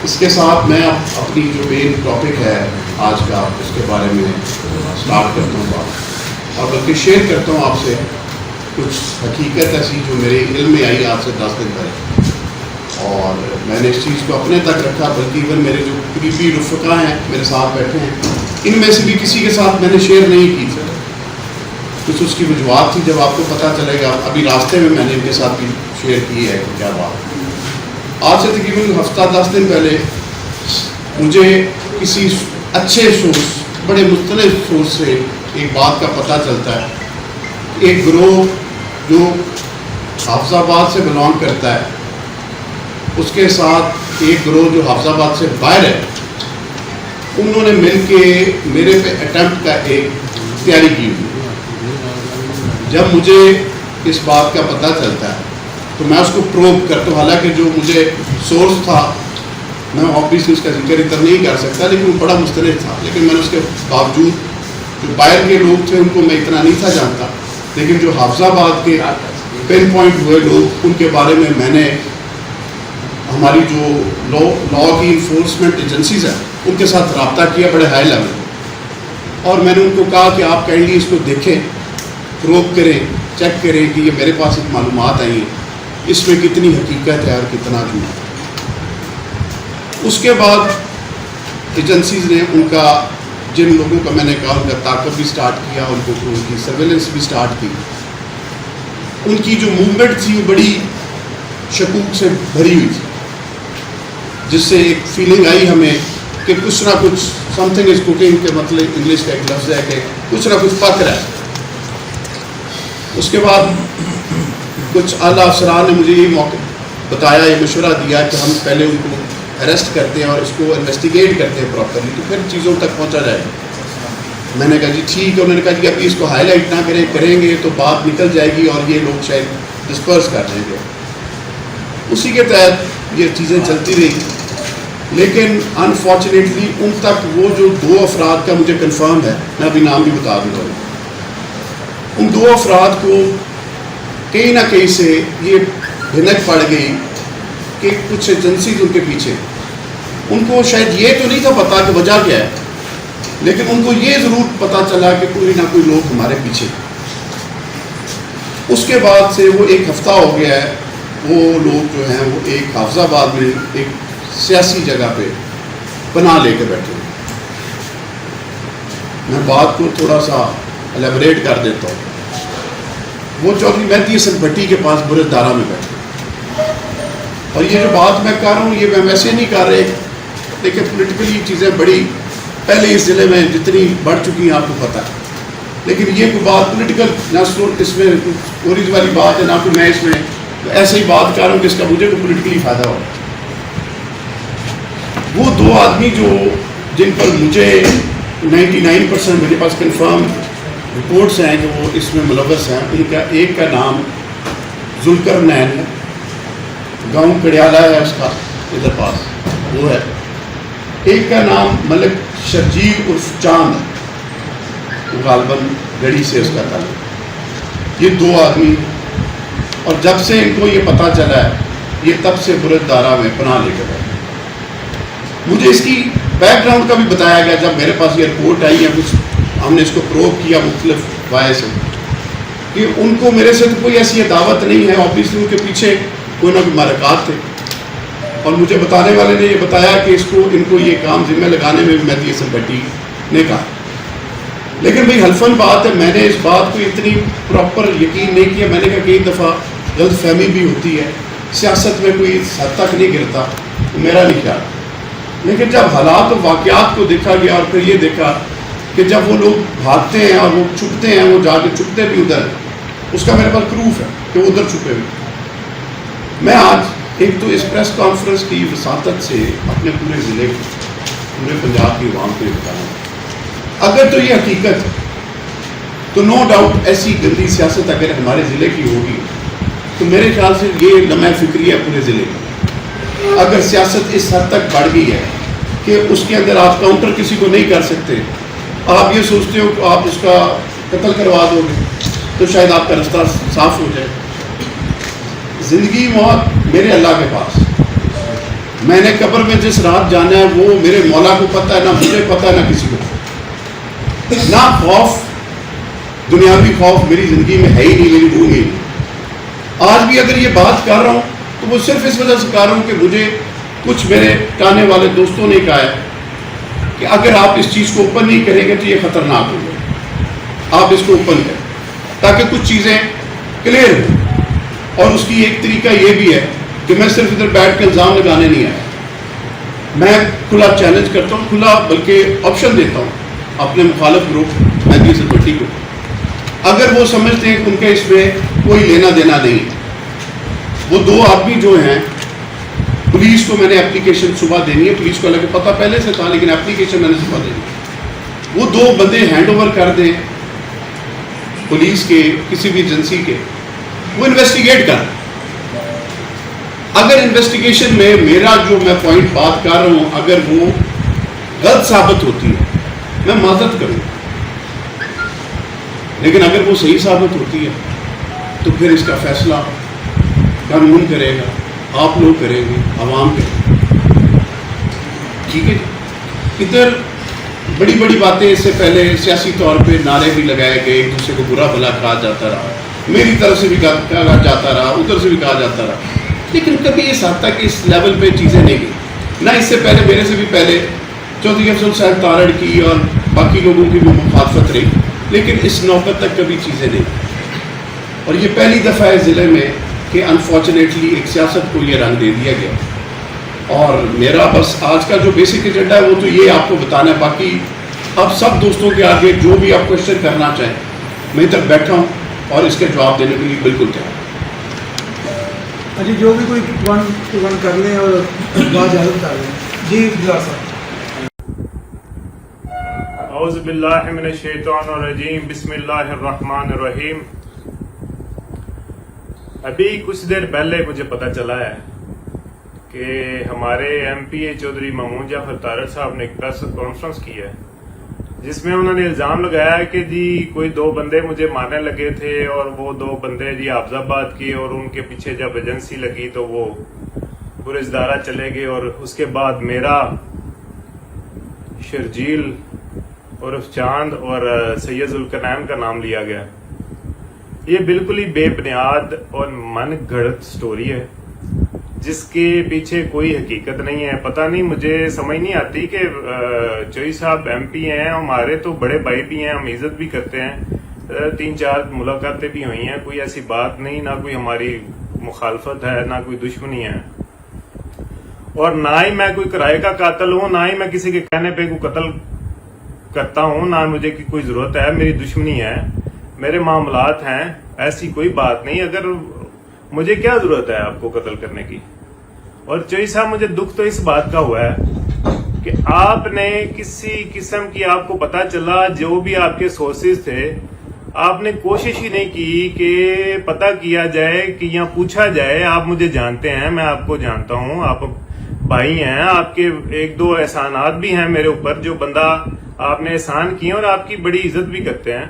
اس کے ساتھ میں اپنی جو مین ٹاپک ہے آج کا اس کے بارے میں سٹارٹ کرتا ہوں بات، اور بلکہ شیئر کرتا ہوں آپ سے کچھ حقیقت ایسی جو میرے علم میں آئی آج سے 10 دن پہلے، اور میں نے اس چیز کو اپنے تک رکھا، بلکہ ایون میرے جو قریبی رفقا ہیں میرے ساتھ بیٹھے ہیں ان میں سے بھی کسی کے ساتھ میں نے شیئر نہیں کی تھی۔ کچھ اس کی وجوہات تھی، جب آپ کو پتہ چلے گا۔ ابھی راستے میں میں نے ان کے ساتھ بھی شیئر کی ہے کہ کیا بات۔ آج سے تقریباً ہفتہ 10 دن پہلے مجھے کسی اچھے سورس، بڑے مختلف سورس سے ایک بات کا پتہ چلتا ہے، ایک گروہ جو حافظ آباد سے بلانگ کرتا ہے، اس کے ساتھ ایک گروہ جو حافظ آباد سے باہر ہے، انہوں نے مل کے میرے پہ اٹیمپٹ کا ایک تیاری کی ہوئی۔ جب مجھے اس بات کا پتہ چلتا ہے تو میں اس کو پروب کرتا ہوں، حالانکہ جو مجھے سورس تھا میں آبویسلی اس کا ذکر اتنا نہیں کر سکتا، لیکن وہ بڑا مستند تھا، لیکن میں نے اس کے باوجود جو باہر کے لوگ تھے ان کو میں اتنا نہیں تھا جانتا، لیکن جو حافظ آباد کے پن پوائنٹ ہوئے لوگ ان کے بارے میں نے ہماری جو لا کی انفورسمنٹ ایجنسیز ہیں ان کے ساتھ رابطہ کیا بڑے ہائی لیول، اور میں نے ان کو کہا کہ آپ کائنڈلی اس کو دیکھیں، پروب کریں، چیک کریں کہ یہ میرے پاس ایک معلومات آئی ہیں، اس میں کتنی حقیقت ہے اور کتنا جھوٹ ہے۔ اس کے بعد ایجنسیز نے ان کا، جن لوگوں کا میں نے کہا ان کا تعاقب بھی سٹارٹ کیا، ان کو ان کی سرویلنس بھی سٹارٹ کی۔ ان کی جو موومنٹ تھی وہ بڑی شکوک سے بھری ہوئی تھی، جس سے ایک فیلنگ آئی ہمیں کہ کچھ نہ کچھ سم تھنگ از کوکنگ، کے مطلب انگلش کا ایک لفظ ہے کہ کچھ نہ کچھ پک رہا ہے۔ اس کے بعد کچھ اعلیٰ افسران نے مجھے یہ موقع بتایا، یہ مشورہ دیا کہ ہم پہلے ان کو اریسٹ کرتے ہیں اور اس کو انویسٹیگیٹ کرتے ہیں پراپرلی، تو پھر چیزوں تک پہنچا جائے گا۔ میں نے کہا جی ٹھیک ہے۔ انہوں نے کہا جی ابھی اس کو ہائی لائٹ نہ کریں گے تو بات نکل جائے گی اور یہ لوگ شاید ڈسپرس کر دیں گے۔ اسی کے تحت یہ چیزیں چلتی رہی، لیکن انفارچونیٹلی ان تک وہ جو 2 افراد کا مجھے کنفرم ہے، میں ابھی نام بھی بتا دوں گا، ان 2 افراد کو کہیں نہ کہیں سے یہ بھنک پڑ گئی کہ کچھ ایجنسیز ان کے پیچھے، ان کو شاید یہ تو نہیں تھا پتا کہ وجہ کیا ہے، لیکن ان کو یہ ضرور پتا چلا کہ کوئی نہ کوئی لوگ ہمارے پیچھے۔ اس کے بعد سے وہ 1 ہفتہ ہو گیا ہے، وہ لوگ جو ہیں وہ ایک حافظ آباد میں ایک سیاسی جگہ پہ پناہ لے کے بیٹھے ہیں۔ میں بات کو تھوڑا سا الیبریٹ کر دیتا ہوں۔ وہ چودھری مہدی حسن بھٹی کے پاس برج دارا میں بیٹھے، اور یہ جو بات میں کر رہا ہوں یہ میں ویسے نہیں کر رہے، لیکن پولیٹیکلی چیزیں بڑی پہلے اس ضلع میں جتنی بڑھ چکی ہیں آپ کو پتہ ہے، لیکن یہ کوئی بات پولیٹیکل نہ اس میں اوریج والی بات ہے، نہ کوئی میں اس میں ایسے ہی بات کر رہا ہوں کہ اس کا مجھے کوئی پولیٹیکلی فائدہ ہو۔ وہ 2 آدمی جو جن پر مجھے 99% میرے پاس کنفرم رپورٹس ہیں کہ وہ اس میں ملوث ہیں، ان کا ایک کا نام ذوالقرنین ہے، گاؤں کڑیالہ ہے اس کا ادھر پاس وہ ہے، ایک کا نام ملک شرجیل عرف چاند ہے، وہ غالباً گڑھی سے اس کا تعلق۔ یہ 2 آدمی، اور جب سے ان کو یہ پتہ چلا ہے یہ تب سے برج دارا میں پناہ لے کر بیٹھے۔ مجھے اس کی بیک گراؤنڈ کا بھی بتایا گیا جب میرے پاس یہ رپورٹ آئی ہے، کچھ ہم نے اس کو پروو کیا مختلف وائے سے، کہ ان کو میرے سے تو کوئی ایسی دعوت نہیں ہے، آبویسلی ان کے پیچھے کوئی نہ کوئی محرکات تھے، اور مجھے بتانے والے نے یہ بتایا کہ ان کو یہ کام ذمہ لگانے میں مہدی حسن بھٹی نے کہا۔ لیکن بھائی حلفاً بات ہے، میں نے اس بات کو اتنی پراپر یقین نہیں کیا۔ میں نے کہا کئی دفعہ غلط فہمی بھی ہوتی ہے، سیاست میں کوئی اس حد تک نہیں گرتا، میرا نہیں خیال۔ لیکن جب حالات و واقعات کو دیکھا گیا اور پھر یہ دیکھا کہ جب وہ لوگ بھاگتے ہیں اور وہ چھپتے ہیں، وہ جا کے چھپتے بھی ادھر، اس کا میرے پاس پروف ہے کہ وہ ادھر چھپے ہوئے۔ میں آج ایک تو اس پریس کانفرنس کی وساطت سے اپنے پورے ضلع کو، پورے پنجاب کی عوام کو یہ بتانا، اگر تو یہ حقیقت ہے تو نو ڈاؤٹ ایسی گندی سیاست اگر ہمارے ضلع کی ہوگی تو میرے خیال سے یہ لمحہ فکری ہے پورے ضلع کا۔ اگر سیاست اس حد تک بڑھ گئی ہے کہ اس کے اندر آپ کاؤنٹر کسی کو نہیں کر سکتے، آپ یہ سوچتے ہو کہ آپ اس کا قتل کروا دو گے تو شاید آپ کا رستہ صاف ہو جائے۔ زندگی موت میرے اللہ کے پاس، میں نے قبر میں جس رات جانا ہے وہ میرے مولا کو پتہ ہے، نہ مجھے پتہ ہے، نہ کسی کو. نہ خوف، دنیاوی خوف میری زندگی میں ہے ہی نہیں، میری روح میں. آج بھی اگر یہ بات کر رہا ہوں تو وہ صرف اس وجہ سے کر رہا ہوں کہ مجھے کچھ میرے ٹانے والے دوستوں نے کہا ہے کہ اگر آپ اس چیز کو اوپن نہیں کریں گے تو یہ خطرناک ہوگا، آپ اس کو اوپن کریں تاکہ کچھ چیزیں کلیئر ہوں. اور اس کی ایک طریقہ یہ بھی ہے کہ میں صرف ادھر بیٹھ کے الزام لگانے نہیں آیا، میں کھلا چیلنج کرتا ہوں، کھلا بلکہ آپشن دیتا ہوں اپنے مخالف گروپ مہدی حسن بٹی کو. اگر وہ سمجھتے ہیں کہ ان کے اس میں کوئی لینا دینا نہیں، وہ دو آدمی جو ہیں، پولیس کو میں نے اپلیکیشن صبح دینی ہے، پولیس کو الگ پتہ پہلے سے تھا لیکن اپلیکیشن میں نے صبح دینی ہے. وہ دو بندے ہینڈ اوور کر دیں پولیس کے، کسی بھی ایجنسی کے، وہ انویسٹیگیٹ کر. اگر انویسٹیگیشن میں میرا جو میں پوائنٹ بات کر رہا ہوں اگر وہ غلط ثابت ہوتی ہے میں معذرت کروں، لیکن اگر وہ صحیح ثابت ہوتی ہے تو پھر اس کا فیصلہ قانون کرے گا، آپ لوگ کریں گے، عوام کریں گے. ٹھیک ہے. ادھر بڑی بڑی باتیں اس سے پہلے سیاسی طور پہ نعرے بھی لگائے گئے، ایک دوسرے کو برا بھلا کہا جاتا رہا، میری طرف سے بھی کہا جاتا رہا، ادھر سے بھی کہا جاتا رہا، لیکن کبھی اس حد تک اس لیول پہ چیزیں نہیں گئی. نہ اس سے پہلے، میرے سے بھی پہلے چودھری افضل صاحب تارڑ کی اور باقی لوگوں کی بھی مخالفت رہی، لیکن اس نوبت تک کبھی چیزیں نہیں. اور یہ پہلی دفعہ ہے ضلع میں کہ انفارچونیٹلی ایک سیاست کو یہ رنگ دے دیا گیا. اور میرا بس آج کا جو بیسک ایجنڈا ہے وہ تو یہ آپ کو بتانا ہے. باقی اب سب دوستوں کے آگے جو بھی آپ کوشچن کرنا چاہیں میں تک بیٹھا ہوں اور اس کے جواب دینے کے لیے بالکل تیار. جی جو بھی کوئی ون کر لیں اور بات زیادہ بتا لیں. جی صاحب. اعوذ باللہ من الشیطان الرجیم، بسم اللہ الرحمن الرحیم. ابھی کچھ دیر پہلے مجھے پتہ چلا ہے کہ ہمارے ایم پی اے چودھری مامون جعفر تارڑ صاحب نے ایک پریس کانفرنس کی ہے جس میں انہوں نے الزام لگایا ہے کہ جی کوئی دو بندے مجھے مارنے لگے تھے اور وہ دو بندے جی حافظ آباد کے، اور ان کے پیچھے جب ایجنسی لگی تو وہ گرزدارہ چلے گئے اور اس کے بعد میرا، شرجیل عرف چاند اور سید ذوالقرنین کا نام لیا گیا. یہ بالکل ہی بے بنیاد اور من گھڑت سٹوری ہے جس کے پیچھے کوئی حقیقت نہیں ہے. پتہ نہیں، مجھے سمجھ نہیں آتی کہ چوئی صاحب ایم پی ہیں، ہمارے تو بڑے بھائی بھی ہیں، ہم عزت بھی کرتے ہیں، 3-4 ملاقاتیں بھی ہوئی ہیں، کوئی ایسی بات نہیں، نہ کوئی ہماری مخالفت ہے نہ کوئی دشمنی ہے. اور نہ ہی میں کوئی کرائے کا قاتل ہوں، نہ ہی میں کسی کے کہنے پہ کوئی قتل کرتا ہوں، نہ مجھے کوئی ضرورت ہے، میری دشمنی ہے، میرے معاملات ہیں، ایسی کوئی بات نہیں. اگر مجھے کیا ضرورت ہے آپ کو قتل کرنے کی؟ اور چوئی صاحب مجھے دکھ تو اس بات کا ہوا ہے کہ آپ نے کسی قسم کی، آپ کو پتا چلا جو بھی آپ کے سورسز تھے، آپ نے کوشش ہی نہیں کی کہ پتہ کیا جائے کہ یا پوچھا جائے. آپ مجھے جانتے ہیں، میں آپ کو جانتا ہوں، آپ بھائی ہیں، آپ کے 1-2 احسانات بھی ہیں میرے اوپر، جو بندہ آپ نے احسان کیے اور آپ کی بڑی عزت بھی کرتے ہیں.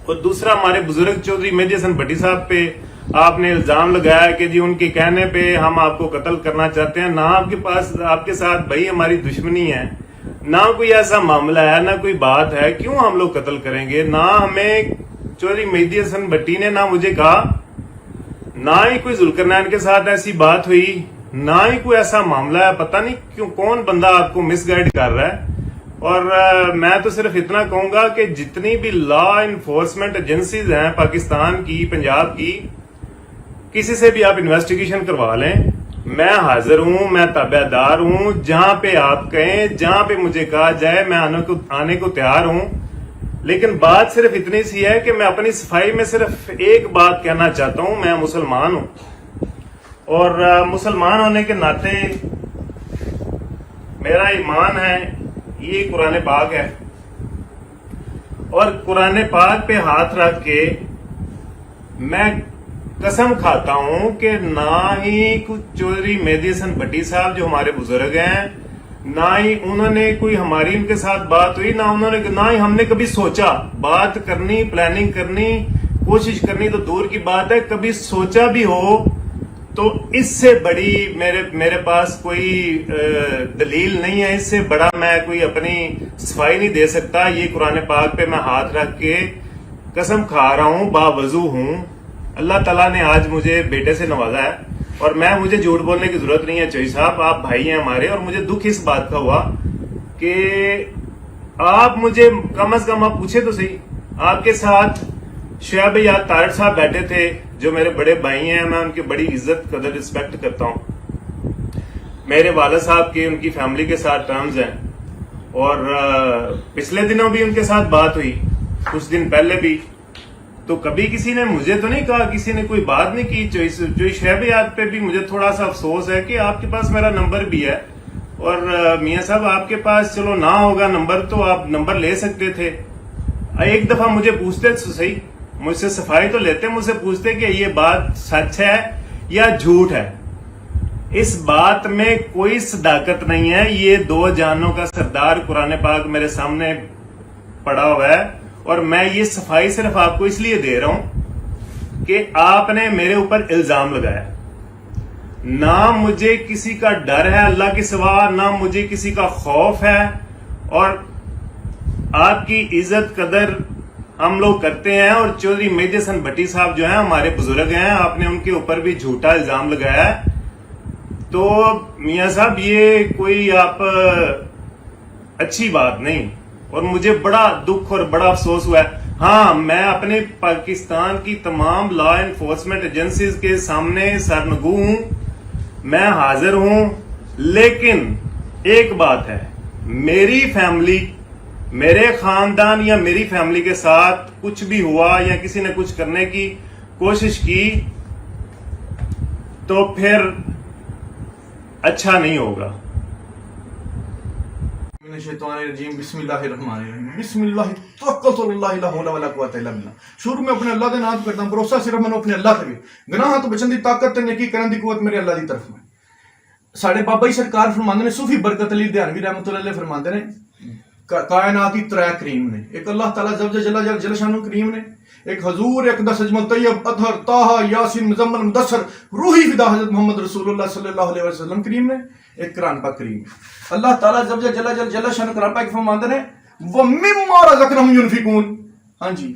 اور دوسرا، ہمارے بزرگ چودھری مہدی حسن بٹی صاحب پہ آپ نے الزام لگایا کہ جی ان کے کہنے پہ ہم آپ کو قتل کرنا چاہتے ہیں. نہ آپ کے ساتھ بھائی ہماری دشمنی ہے، نہ کوئی ایسا معاملہ ہے، نہ کوئی بات ہے، کیوں ہم لوگ قتل کریں گے؟ نہ ہمیں چودھری مہدی حسن بٹی نے نہ مجھے کہا، نہ ہی کوئی ذوالقرنین کے ساتھ ایسی بات ہوئی، نہ ہی کوئی ایسا معاملہ ہے. پتہ نہیں کیوں کون بندہ آپ کو مس گائیڈ کر رہا ہے. اور میں تو صرف اتنا کہوں گا کہ جتنی بھی لا انفورسمنٹ ایجنسیز ہیں پاکستان کی، پنجاب کی، کسی سے بھی آپ انویسٹیگیشن کروا لیں، میں حاضر ہوں، میں تابع دار ہوں. جہاں پہ آپ کہیں، جہاں پہ مجھے کہا جائے، میں آنے کو تیار ہوں. لیکن بات صرف اتنی سی ہے کہ میں اپنی صفائی میں صرف ایک بات کہنا چاہتا ہوں. میں مسلمان ہوں اور مسلمان ہونے کے ناطے میرا ایمان ہے، یہ قرآن پاک ہے، اور قرآن پاک پہ ہاتھ رکھ کے میں قسم کھاتا ہوں کہ نہ ہی کچھ چودھری مہدی حسن بٹی صاحب جو ہمارے بزرگ ہیں، نہ ہی انہوں نے کوئی ہماری ان کے ساتھ بات ہوئی، نہ ہی ہم نے کبھی سوچا بات کرنی، پلاننگ کرنی، کوشش کرنی تو دور کی بات ہے، کبھی سوچا بھی ہو تو اس سے بڑی میرے پاس کوئی دلیل نہیں ہے، اس سے بڑا میں کوئی اپنی صفائی نہیں دے سکتا. یہ قرآن پاک پہ میں ہاتھ رکھ کے قسم کھا رہا ہوں، باوضو ہوں. اللہ تعالیٰ نے آج مجھے بیٹے سے نوازا ہے اور مجھے جھوٹ بولنے کی ضرورت نہیں ہے. چوئی صاحب آپ بھائی ہیں ہمارے، اور مجھے دکھ اس بات کا ہوا کہ آپ مجھے کم از کم آپ پوچھے تو صحیح. آپ کے ساتھ شعیب یاد طارق صاحب بیٹھے تھے جو میرے بڑے بھائی ہیں، میں ان کی بڑی عزت قدر رسپیکٹ کرتا ہوں. میرے والد صاحب کے ان کی فیملی کے ساتھ ٹرمز ہیں، اور پچھلے دنوں بھی ان کے ساتھ بات ہوئی، کچھ دن پہلے بھی. تو کبھی کسی نے مجھے تو نہیں کہا، کسی نے کوئی بات نہیں کی. جو شعیب یاد پہ بھی مجھے تھوڑا سا افسوس ہے کہ آپ کے پاس میرا نمبر بھی ہے، اور میاں صاحب آپ کے پاس چلو نہ ہوگا نمبر تو آپ نمبر لے سکتے تھے. ایک دفعہ مجھے پوچھتے تو صحیح، مجھ سے صفائی تو لیتے، مجھ سے پوچھتے کہ یہ بات سچ ہے یا جھوٹ ہے. اس بات میں کوئی صداقت نہیں ہے. یہ 2 جہانوں کا سردار قرآن پاک میرے سامنے پڑا ہوا ہے، اور میں یہ صفائی صرف آپ کو اس لیے دے رہا ہوں کہ آپ نے میرے اوپر الزام لگایا. نہ مجھے کسی کا ڈر ہے اللہ کے سوا، نہ مجھے کسی کا خوف ہے، اور آپ کی عزت قدر ہم لوگ کرتے ہیں. اور چودھری مہدی حسن بھٹی صاحب جو ہیں ہمارے بزرگ ہیں، آپ نے ان کے اوپر بھی جھوٹا الزام لگایا ہے. تو میاں صاحب یہ کوئی آپ اچھی بات نہیں، اور مجھے بڑا دکھ اور بڑا افسوس ہوا ہے. ہاں میں اپنے پاکستان کی تمام لا انفورسمنٹ ایجنسیز کے سامنے سرنگو ہوں، میں حاضر ہوں. لیکن ایک بات ہے، میری فیملی، میرے خاندان یا میری فیملی کے ساتھ کچھ بھی ہوا یا کسی نے کچھ کرنے کی کوشش کی تو پھر اچھا نہیں ہوگا. شیطان الرجیم. بسم اللہ الرحمن الرحیم. بسم اللہ توکلت علی اللہ لا حول ولا قوت الا باللہ. شروع میں اپنے اللہ دے نام کرتا ہوں، بھروسہ صرف میں اپنے اللہ تے. گناہ تو بچن دی طاقت تے نیکی کرن دی قوت میرے اللہ دی طرف میں. ساڈے بابا جی سرکار فرماندے نے، صوفی برکت علی دیانوی رحمۃ اللہ علیہ فرماندے نے، کائنات کی 3 کریم نے. ایک اللہ تعالیٰ جل شانہ کریم نے، ایک حضور اقدس اجمل طیب اطہر طٰہٰ یاسین مزمل مدثر روحی فدا حضرت محمد رسول اللہ صلی اللہ علیہ وسلم کریم نے، ایک قرآن پاک کریم ہے. اللہ تعالیٰ جل شانہ قرآن پاک فرماندے نے وَمِمَّا رَزَقْنَاهُمْ يُنْفِقُونَ. ہاں جی،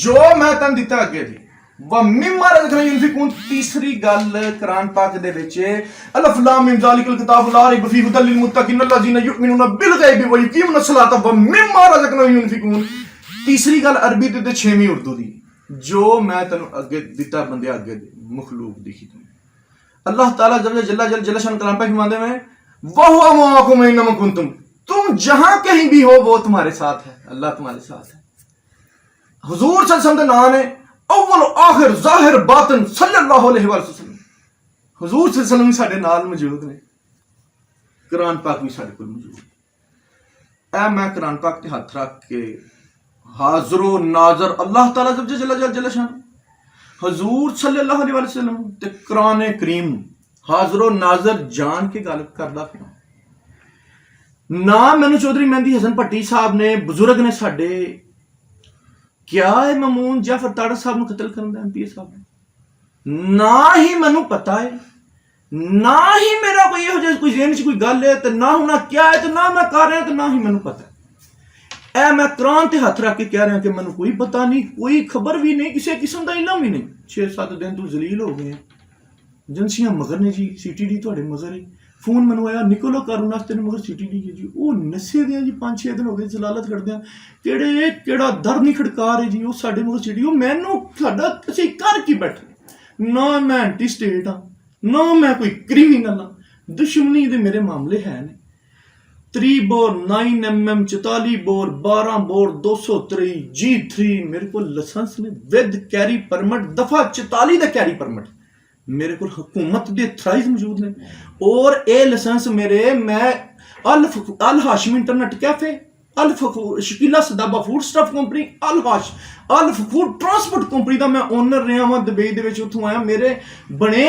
جو میں تن دیتا اگے دی. وَمِمَّا رَزَقْنَاهُمْ يُنْفِقُونَ. تیسری گل قرآن پاک دے وچ الف لام میم ذالک الکتاب لا ریب فیہ ھدی للمتقین الذین یؤمنون بالغیب ویقیمون الصلاۃ وَمِمَّا رَزَقْنَاهُمْ يُنْفِقُونَ. تیسری گل عربی تے 6ویں اردو دی، جو میں تینوں اگے دیتا بندے اگے دی مخلوق دی خدمت. اللہ تعالیٰ جل شان قرآن پاک فرماندے ہیں وَهُوَ مَعَكُمْ أَيْنَمَا كُنتُمْ. تم جہاں کہیں بھی ہو وہ تمہارے ساتھ ہے. اللہ تمہارے ساتھ ہے. حضور صلی اللہ علیہ وسلم کا نام ہے اول آخر ظاہر باطن صلی اللہ علیہ وسلم. حضور صلی اللہ علیہ وسلم ساڈے نال موجود نے، قرآن پاک بھی ساڈے کول موجود ہے. اے میں قرآن پاک تے ہاتھ رکھ کے حاضر و ناظر اللہ تعالیٰ جل شان حضور صلی اللہ علیہ وسلم تے قرآن کریم حاضر و ناظر جان کے گل کردا پیا. نہ مینوں چودھری مہدی حسن بھٹی صاحب نے بزرگ نے ساڈے کیا ہے مامون جعفر طارق صاحب نو قتل کرن دا MP صاحب نے، نہ ہی مینوں پتا ہے، نہ ہی میرا کوئی یہ کوئی ذہن چ کوئی گل ہے تے نہ ہونا کیا ہے تے نہ میں کر رہا تے نہ ہی مینوں پتا ہے. اے میں قرآن تے ہاتھ رکھ کے کہہ رہا کہ مینوں کوئی پتہ نہیں، کوئی خبر بھی نہیں، کسی قسم دا علم بھی نہیں. 6-7 دن تو ذلیل ہو گئے ہیں، ایجنسیاں مگر نے جی CTD تواڈے مگر ہے. فون مینوں آیا نکلو کارون واسطے نے مگر CTD ہے جی. وہ نسے دیا جی 5-6 دن ہو گئے جلالت کر دیا کیڑا در نہیں کھڑکا رہے جی. وہ ساڈے مگر CTD وہ مینوں ساڈا اسی کر کی بیٹھے. نہ میں اینٹی سٹیٹ ہاں، نہ میں کوئی کریمینل ہاں. دشمنی دے میرے معاملے ہے نے. 3 bore 9mm 44 bore 12 bore 223 G3 میرے کو لائسنس نے ود کیری پرمٹ دفعہ 44 دا کیری پرمٹ میرے کو حکومت دے تھرائز موجود نے. اور اے لائسنس میرے میں الہاشمی انٹرنیٹ کیفے، شکیلا صدابہ فوڈ سٹاف کمپنی، الف فوڈ ٹرانسپورٹ کمپنی دا میں اونر رہا ہاں دبئی دے وچ. اتھوں آیا میرے بنے